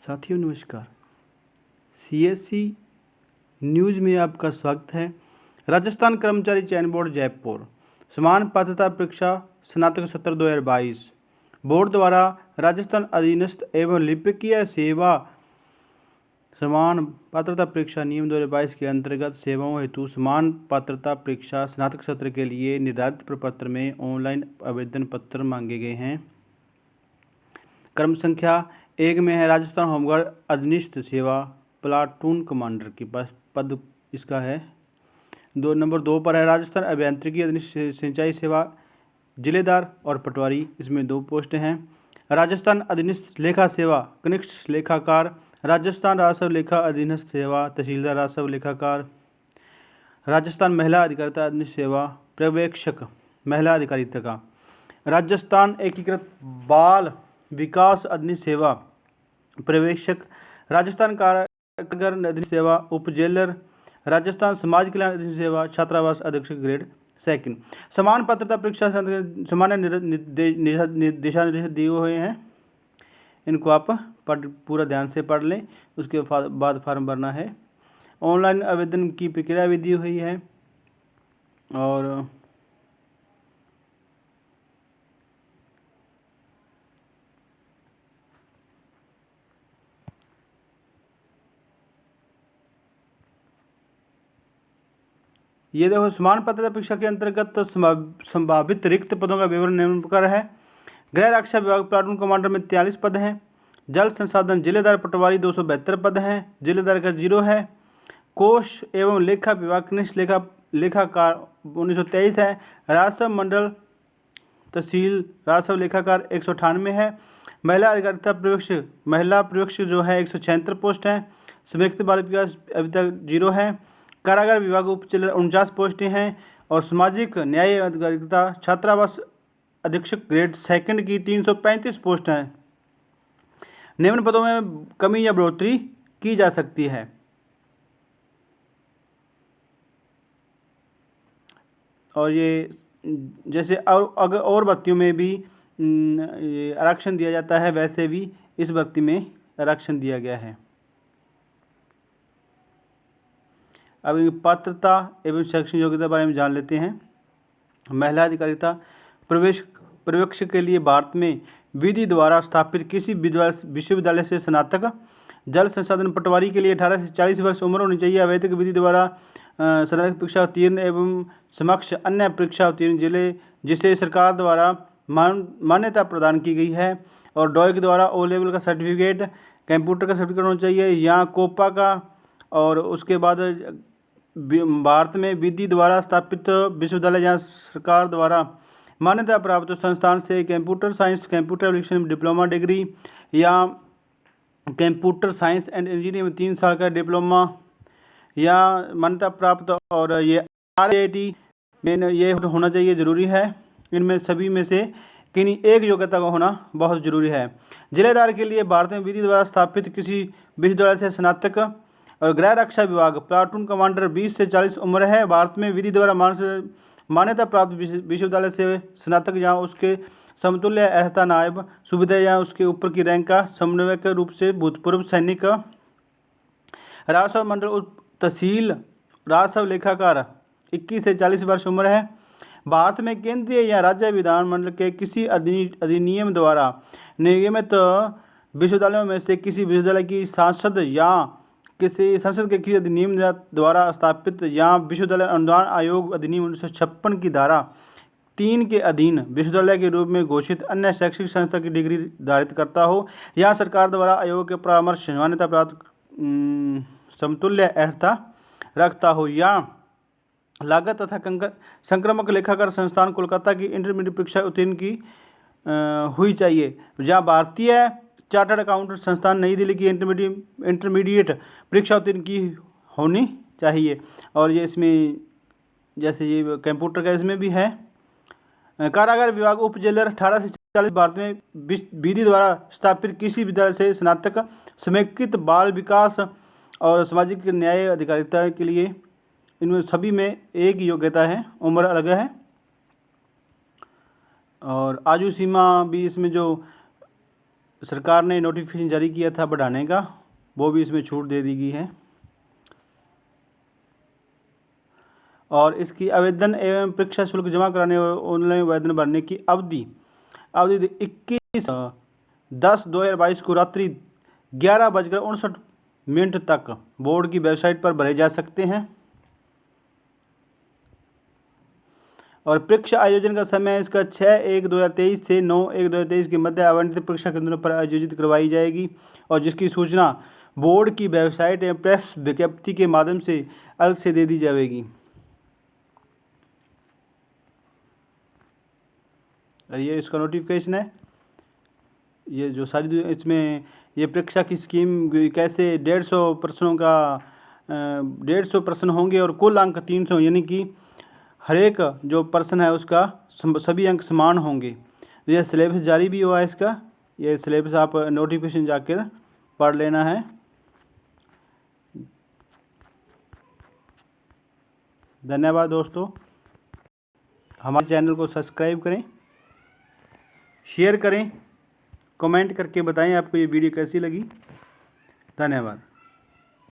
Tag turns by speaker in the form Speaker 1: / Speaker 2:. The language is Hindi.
Speaker 1: साथियों नमस्कार। CSC न्यूज़ में आपका स्वागत है। राजस्थान कर्मचारी चयन बोर्ड जयपुर समान पात्रता परीक्षा स्नातक सत्र 2022 बोर्ड द्वारा राजस्थान अधीनस्थ एवं लिपिकीय सेवा समान पात्रता परीक्षा नियम 2022 के अंतर्गत सेवाओं हेतु समान पात्रता परीक्षा स्नातक सत्र के लिए निर्धारित प्रपत्र में ऑनलाइन आवेदन पत्र मांगे गए हैं। क्रम संख्या 1 में है राजस्थान होमगार्ड अधीनस्थ सेवा प्लाटून कमांडर के पास पद इसका है। नंबर 2 पर है राजस्थान अभियांत्रिकी अधीनस्थ सिंचाई सेवा जिलेदार और पटवारी, इसमें 2 पोस्ट हैं। राजस्थान अधीनस्थ लेखा सेवा कनिष्ठ लेखाकार, राजस्थान राजस्व लेखा अधीनस्थ सेवा तहसीलदार राजस्व लेखाकार, राजस्थान महिला अधिकारिता अधीनस्थ सेवा पर्यवेक्षक महिला अधिकारिता का, राजस्थान एकीकृत बाल विकास अधीनस्थ सेवा पर्यवेक्षक, राजस्थान कारागार अधीनस्थ सेवा उप जेलर, राजस्थान समाज कल्याण अधीनस्थ सेवा छात्रावास अधीक्षक ग्रेड 2। समान पात्रता परीक्षा सामान्य दिशा निर्देश दिए हुए हैं, इनको आप पूरा ध्यान से पढ़ लें। उसके बाद फॉर्म भरना है। ऑनलाइन आवेदन की प्रक्रिया भी दी हुई है और ये देखो समान पात्रता परीक्षा के अंतर्गत संभावित रिक्त पदों का विवरण निम्न प्रकार है। गृह रक्षा विभाग प्लाटून कमांडर में 43 पद हैं। जल संसाधन जिलेदार पटवारी 272 पद हैं, जिलेदार का 0 है। कोष एवं लेखा विभाग कनिष्ठ लेखाकार 1923 है। राजस्व मंडल तहसील राजस्व लेखाकार 198 है। महिला अधिकारिता पर्यवेक्षक जो है 176 पोस्ट हैं। संयुक्त बाल विकास अभी तक 0 है। कारागार विभाग उप जेलर 49 पोस्टें हैं और सामाजिक न्याय अधिकारिता छात्रावास अधीक्षक ग्रेड 2 की 335 पोस्ट हैं। निम्न पदों में कमी या बढ़ोतरी की जा सकती है। और ये जैसे अगर और भर्तियों में भी आरक्षण दिया जाता है, वैसे भी इस भर्ती में आरक्षण दिया गया है। अब पात्रता एवं शैक्षणिक योग्यता बारे में जान लेते हैं। महिला अधिकारिता पर्यवेक्षक के लिए भारत में विधि द्वारा स्थापित किसी विश्वविद्यालय से स्नातक। जल संसाधन पटवारी के लिए 18 से 40 वर्ष उम्र होनी चाहिए। अवैतनिक विधि द्वारा स्नातक परीक्षा उत्तीर्ण एवं समक्ष अन्य परीक्षा उत्तीर्ण जिसे सरकार द्वारा मान्यता प्रदान की गई है। और डॉय द्वारा ओ लेवल का सर्टिफिकेट, कंप्यूटर का सर्टिफिकेट होना चाहिए या कोपा का। और उसके बाद भारत में विधि द्वारा स्थापित विश्वविद्यालय या सरकार द्वारा मान्यता प्राप्त संस्थान से computer science computer application diploma degree या कंप्यूटर साइंस एंड इंजीनियरिंग में 3 साल का डिप्लोमा या मान्यता प्राप्त। और ये RIT में ये होना चाहिए, ज़रूरी है। इनमें सभी में से किन्हीं एक योग्यता का होना बहुत ज़रूरी है। जिलेदार के लिए भारत में विधि द्वारा स्थापित किसी विश्वविद्यालय से स्नातक। और गृह रक्षा विभाग प्लाटून कमांडर 20 से 40 उम्र है। भारत में विधि द्वारा मान्यता प्राप्त विश्वविद्यालय से स्नातक या उसके समतुल्य अर्हता नायब सुविधा या उसके ऊपर की रैंक का समन्वय के रूप से भूतपूर्व सैनिक। राजस्व मंडल उप तहसील राजस्व लेखाकार 21 से 40 वर्ष उम्र है। भारत में केंद्रीय या राज्य विधानमंडल के किसी अधिनियम द्वारा नियमित विश्वविद्यालयों में से किसी विश्वविद्यालय की सांसद या किसी संसद के किसी अधिनियम द्वारा स्थापित या विश्वविद्यालय अनुदान आयोग अधिनियम 1956 की धारा 3 के अधीन विश्वविद्यालय के रूप में घोषित अन्य शैक्षिक संस्था की डिग्री धारित करता हो या सरकार द्वारा आयोग के परामर्श मान्यता प्राप्त समतुल्य अर्हता रखता हो या लागत तथा संक्रामक लेखाकार संस्थान कोलकाता की इंटरमीडिएट परीक्षा उत्तीर्ण की हुई चाहिए या भारतीय चार्टर्ड अकाउंटेंट संस्थान नई दिल्ली की इंटरमीडिएट परीक्षा उत्तीर्ण की होनी चाहिए। और ये इसमें जैसे ये कंप्यूटर का इसमें भी है। कारागार विभाग उप जेलर 18 से 40 भारत में विधि द्वारा स्थापित किसी विद्यालय से स्नातक। समेकित बाल विकास और सामाजिक न्याय अधिकारिता के लिए इनमें सभी में एक योग्यता है, उम्र अलग है। और आयु सीमा भी इसमें जो सरकार ने नोटिफिकेशन जारी किया था बढ़ाने का, वो भी इसमें छूट दे दी गई है। और इसकी आवेदन एवं परीक्षा शुल्क जमा कराने और ऑनलाइन आवेदन भरने की अवधि 21/10/2022 को रात्रि 11:59 तक बोर्ड की वेबसाइट पर भरे जा सकते हैं। और परीक्षा आयोजन का समय इसका 6/1/2023 से 9/1/2023 के मध्य आवंटित परीक्षा केंद्रों पर आयोजित करवाई जाएगी, और जिसकी सूचना बोर्ड की वेबसाइट एवं प्रेस विज्ञप्ति के माध्यम से अलग से दे दी जाएगी। और ये इसका नोटिफिकेशन है। ये जो सारी इसमें ये परीक्षा की स्कीम कैसे 150 प्रश्नों का 150 प्रश्न होंगे और कुल अंक 300, यानी कि हर एक जो प्रश्न है उसका सभी अंक समान होंगे। यह सिलेबस जारी भी हुआ है इसका, ये सिलेबस आप नोटिफिकेशन जाकर पढ़ लेना है। धन्यवाद दोस्तों। हमारे चैनल को सब्सक्राइब करें, शेयर करें, कमेंट करके बताएं आपको ये वीडियो कैसी लगी। धन्यवाद।